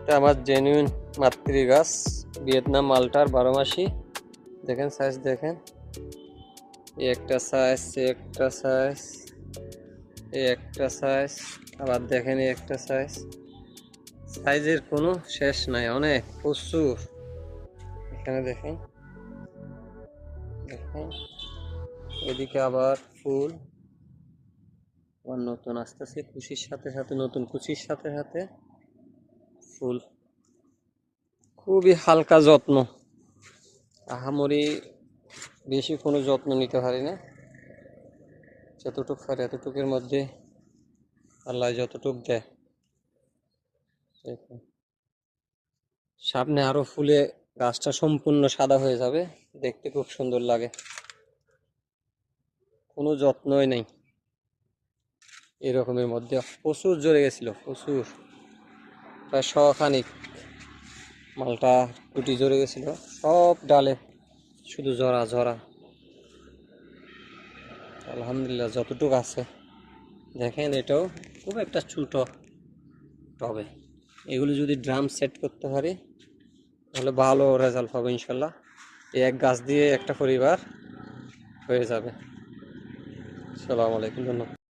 এটা আমার জেনুইন মাতৃ গাছ, ভিয়েতনাম মালটার 12 মাসি। দেখেন সাইজ, দেখেন এই একটা সাইজ, একটা সাইজ, এই একটা সাইজ, আবার দেখেন এই একটা সাইজ। সাইজের কোনো শেষ নাই, অনেক প্রচুর। এখানে দেখেন, দেখেন এদিকে আবার ফুল আবার নতুন আসতেছে, কুচির সাথে সাথে, নতুন কুচির সাথে সাথে ফুল। খুবই হালকা যত্ন, আহামরি বেশি কোনো যত্ন নিতে পারি না। যতটুক পারে এতটুকের মধ্যে আল্লাহ যতটুক দেয়। সামনে আরো ফুলে গাছটা সম্পূর্ণ সাদা হয়ে যাবে, দেখতে খুব সুন্দর লাগে। কোনো যত্নই নেই এরকমের মধ্যে। প্রচুর ঝরে গেছিল, প্রচুর, প্রায় শখানিক মালটা কুটি ঝরে গেছিল, সব ডালে শুধু ঝরা ঝরা। আলহামদুলিল্লাহ যতটুকু আছে। দেখেন এটাও খুব একটা ছোট টবে, এগুলো যদি ড্রাম সেট করতে পারি তাহলে ভালো রেজাল্ট পাবো ইনশাল্লাহ। এই এক গাছ দিয়ে একটা পরিবার হয়ে যাবে। আসসালামু আলাইকুম, ধন্যবাদ।